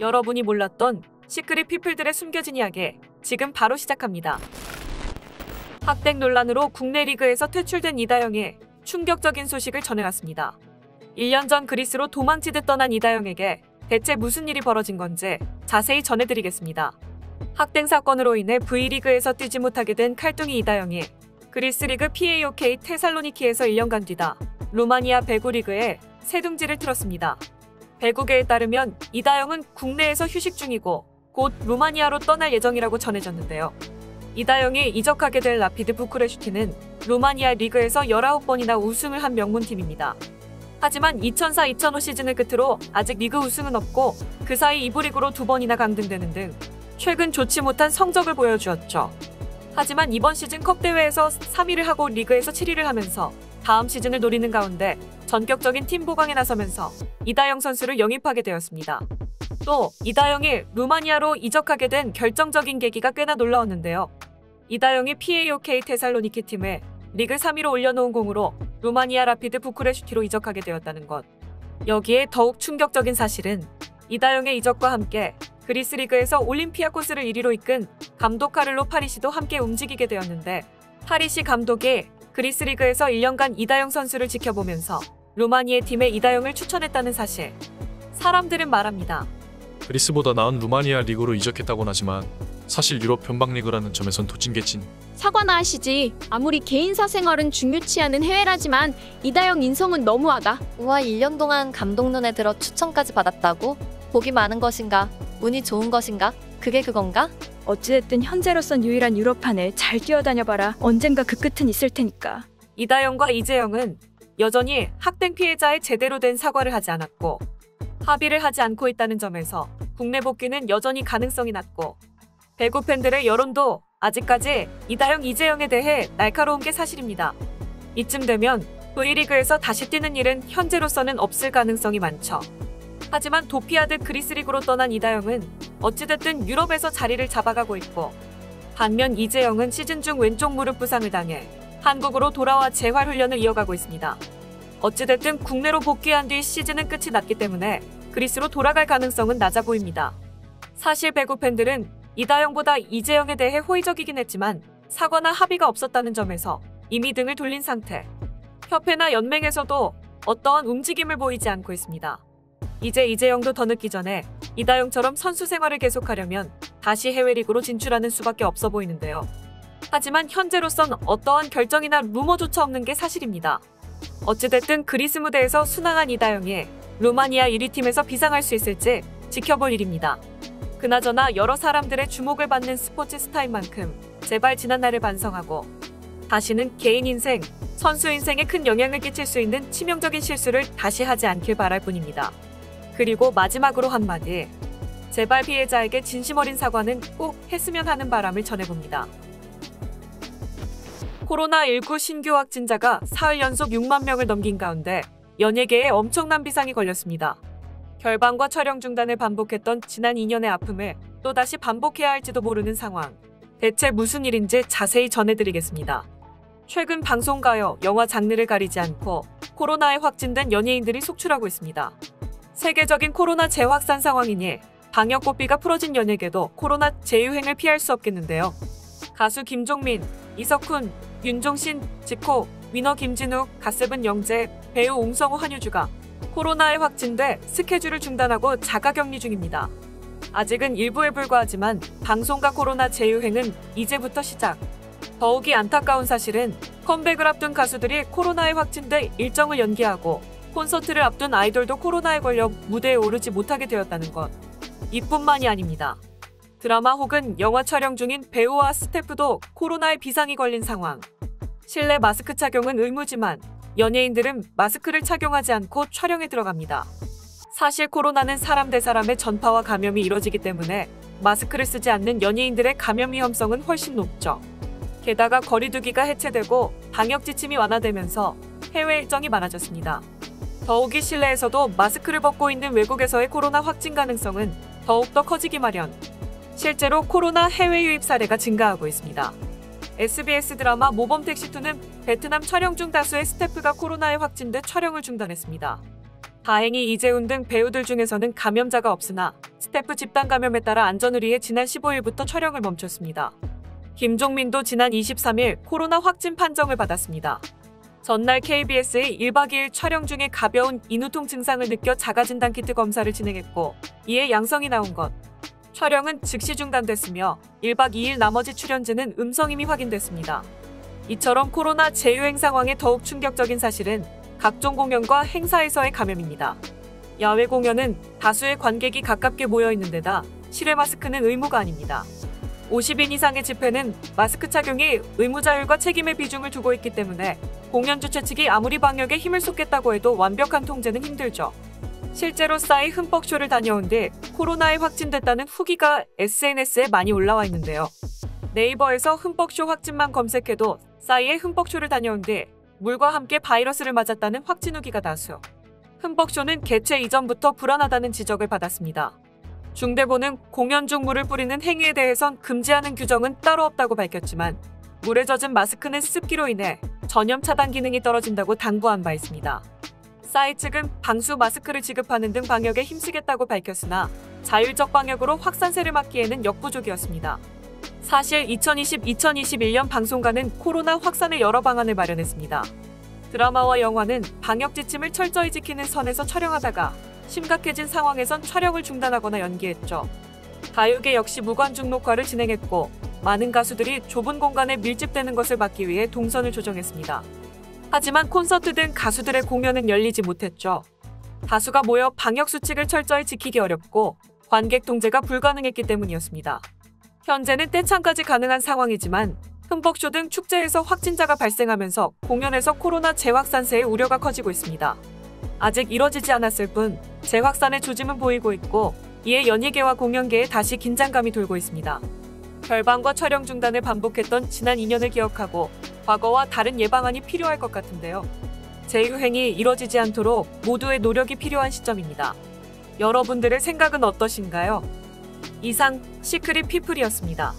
여러분이 몰랐던 시크릿 피플들의 숨겨진 이야기 지금 바로 시작합니다. 학댕 논란으로 국내 리그에서 퇴출된 이다영이 충격적인 소식을 전해왔습니다. 1년 전 그리스로 도망치듯 떠난 이다영에게 대체 무슨 일이 벌어진 건지 자세히 전해드리겠습니다. 학댕 사건으로 인해 V리그에서 뛰지 못하게 된 칼둥이 이다영이 그리스 리그 PAOK 테살로니키에서 1년간 뛰다 루마니아 배구 리그에 새 둥지를 틀었습니다. 배구계에 따르면 이다영은 국내에서 휴식 중이고 곧 루마니아로 떠날 예정이라고 전해졌는데요. 이다영이 이적하게 될 라피드 부쿠레슈티는 루마니아 리그에서 19번이나 우승을 한 명문팀입니다. 하지만 2004-2005 시즌을 끝으로 아직 리그 우승은 없고 그 사이 2부 리그로 2번이나 강등되는 등 최근 좋지 못한 성적을 보여주었죠. 하지만 이번 시즌 컵 대회에서 3위를 하고 리그에서 7위를 하면서 다음 시즌을 노리는 가운데 전격적인 팀 보강에 나서면서 이다영 선수를 영입하게 되었습니다. 또 이다영이 루마니아로 이적하게 된 결정적인 계기가 꽤나 놀라웠는데요. 이다영이 PAOK 테살로니키 팀에 리그 3위로 올려놓은 공으로 루마니아 라피드 부쿠레슈티로 이적하게 되었다는 것. 여기에 더욱 충격적인 사실은 이다영의 이적과 함께 그리스 리그에서 올림피아코스를 1위로 이끈 감독 카를로 파리시도 함께 움직이게 되었는데, 파리시 감독이 그리스 리그에서 1년간 이다영 선수를 지켜보면서 루마니아 팀에 이다영을 추천했다는 사실. 사람들은 말합니다. 그리스보다 나은 루마니아 리그로 이적했다곤 하지만 사실 유럽 변방리그라는 점에선 도찐개찐. 사과나 하시지. 아무리 개인사 생활은 중요치 않은 해외라지만 이다영 인성은 너무하다. 우와, 1년 동안 감독 눈에 들어 추천까지 받았다고? 복이 많은 것인가? 운이 좋은 것인가? 그게 그건가? 어찌됐든 현재로선 유일한 유럽판을 잘 뛰어다녀봐라. 언젠가 그 끝은 있을 테니까. 이다영과 이재영은 여전히 학댕 피해자에 제대로 된 사과를 하지 않았고 합의를 하지 않고 있다는 점에서 국내 복귀는 여전히 가능성이 낮고, 배구 팬들의 여론도 아직까지 이다영, 이재영에 대해 날카로운 게 사실입니다. 이쯤 되면 V리그에서 다시 뛰는 일은 현재로서는 없을 가능성이 많죠. 하지만 도피하듯 그리스 리그로 떠난 이다영은 어찌됐든 유럽에서 자리를 잡아가고 있고, 반면 이재영은 시즌 중 왼쪽 무릎 부상을 당해 한국으로 돌아와 재활 훈련을 이어가고 있습니다. 어찌됐든 국내로 복귀한 뒤 시즌은 끝이 났기 때문에 그리스로 돌아갈 가능성은 낮아 보입니다. 사실 배구 팬들은 이다영보다 이재영에 대해 호의적이긴 했지만 사과나 합의가 없었다는 점에서 이미 등을 돌린 상태. 협회나 연맹에서도 어떠한 움직임을 보이지 않고 있습니다. 이제 이재영도 더 늦기 전에 이다영처럼 선수 생활을 계속하려면 다시 해외 리그로 진출하는 수밖에 없어 보이는데요. 하지만 현재로선 어떠한 결정이나 루머조차 없는 게 사실입니다. 어찌됐든 그리스 무대에서 순항한 이다영이 루마니아 1위 팀에서 비상할 수 있을지 지켜볼 일입니다. 그나저나 여러 사람들의 주목을 받는 스포츠 스타인 만큼 제발 지난날을 반성하고 다시는 개인 인생, 선수 인생에 큰 영향을 끼칠 수 있는 치명적인 실수를 다시 하지 않길 바랄 뿐입니다. 그리고 마지막으로 한마디, 제발 피해자에게 진심 어린 사과는 꼭 했으면 하는 바람을 전해봅니다. 코로나19 신규 확진자가 사흘 연속 6만 명을 넘긴 가운데 연예계에 엄청난 비상이 걸렸습니다. 결방과 촬영 중단을 반복했던 지난 2년의 아픔을 또다시 반복해야 할지도 모르는 상황. 대체 무슨 일인지 자세히 전해드리겠습니다. 최근 방송가요, 영화 장르를 가리지 않고 코로나에 확진된 연예인들이 속출하고 있습니다. 세계적인 코로나 재확산 상황이니 방역 고비가 풀어진 연예계도 코로나 재유행을 피할 수 없겠는데요. 가수 김종민, 이석훈, 윤종신, 지코, 위너 김진욱, 갓세븐 영재, 배우 옹성우 한유주가 코로나에 확진돼 스케줄을 중단하고 자가격리 중입니다. 아직은 일부에 불과하지만 방송가 코로나 재유행은 이제부터 시작. 더욱이 안타까운 사실은 컴백을 앞둔 가수들이 코로나에 확진돼 일정을 연기하고 콘서트를 앞둔 아이돌도 코로나에 걸려 무대에 오르지 못하게 되었다는 것. 이뿐만이 아닙니다. 드라마 혹은 영화 촬영 중인 배우와 스태프도 코로나에 비상이 걸린 상황. 실내 마스크 착용은 의무지만 연예인들은 마스크를 착용하지 않고 촬영에 들어갑니다. 사실 코로나는 사람 대 사람의 전파와 감염이 이뤄지기 때문에 마스크를 쓰지 않는 연예인들의 감염 위험성은 훨씬 높죠. 게다가 거리두기가 해체되고 방역 지침이 완화되면서 해외 일정이 많아졌습니다. 더욱이 실내에서도 마스크를 벗고 있는 외국에서의 코로나 확진 가능성은 더욱더 커지기 마련. 실제로 코로나 해외 유입 사례가 증가하고 있습니다. SBS 드라마 모범택시2는 베트남 촬영 중 다수의 스태프가 코로나에 확진돼 촬영을 중단했습니다. 다행히 이재훈 등 배우들 중에서는 감염자가 없으나 스태프 집단 감염에 따라 안전을 위해 지난 15일부터 촬영을 멈췄습니다. 김종민도 지난 23일 코로나 확진 판정을 받았습니다. 전날 KBS의 1박 2일 촬영 중에 가벼운 인후통 증상을 느껴 자가진단키트 검사를 진행했고 이에 양성이 나온 것. 촬영은 즉시 중단됐으며 1박 2일 나머지 출연진은 음성임이 확인됐습니다. 이처럼 코로나 재유행 상황에 더욱 충격적인 사실은 각종 공연과 행사에서의 감염입니다. 야외 공연은 다수의 관객이 가깝게 모여 있는 데다 실외 마스크는 의무가 아닙니다. 50인 이상의 집회는 마스크 착용이 의무자율과 책임의 비중을 두고 있기 때문에 공연 주최 측이 아무리 방역에 힘을 쏟겠다고 해도 완벽한 통제는 힘들죠. 실제로 싸이 흠뻑쇼를 다녀온 뒤 코로나에 확진됐다는 후기가 SNS에 많이 올라와 있는데요. 네이버에서 흠뻑쇼 확진만 검색해도 싸이의 흠뻑쇼를 다녀온 뒤 물과 함께 바이러스를 맞았다는 확진 후기가 다수. 흠뻑쇼는 개최 이전부터 불안하다는 지적을 받았습니다. 중대본은 공연 중 물을 뿌리는 행위에 대해선 금지하는 규정은 따로 없다고 밝혔지만 물에 젖은 마스크는 습기로 인해 전염 차단 기능이 떨어진다고 당부한 바 있습니다. 싸이 측은 방수 마스크를 지급하는 등 방역에 힘쓰겠다고 밝혔으나 자율적 방역으로 확산세를 막기에는 역부족이었습니다. 사실 2020-2021년 방송가는 코로나 확산의 여러 방안을 마련했습니다. 드라마와 영화는 방역 지침을 철저히 지키는 선에서 촬영하다가 심각해진 상황에선 촬영을 중단하거나 연기했죠. 가요계 역시 무관중 녹화를 진행했고 많은 가수들이 좁은 공간에 밀집되는 것을 막기 위해 동선을 조정했습니다. 하지만 콘서트 등 가수들의 공연은 열리지 못했죠. 다수가 모여 방역 수칙을 철저히 지키기 어렵고 관객 통제가 불가능했기 때문이었습니다. 현재는 떼창까지 가능한 상황이지만 흠뻑쇼 등 축제에서 확진자가 발생하면서 공연에서 코로나 재확산세의 우려가 커지고 있습니다. 아직 이뤄지지 않았을 뿐 재확산의 조짐은 보이고 있고 이에 연예계와 공연계에 다시 긴장감이 돌고 있습니다. 결방과 촬영 중단을 반복했던 지난 2년을 기억하고 과거와 다른 예방안이 필요할 것 같은데요. 재유행이 이뤄지지 않도록 모두의 노력이 필요한 시점입니다. 여러분들의 생각은 어떠신가요? 이상 시크릿 피플이었습니다.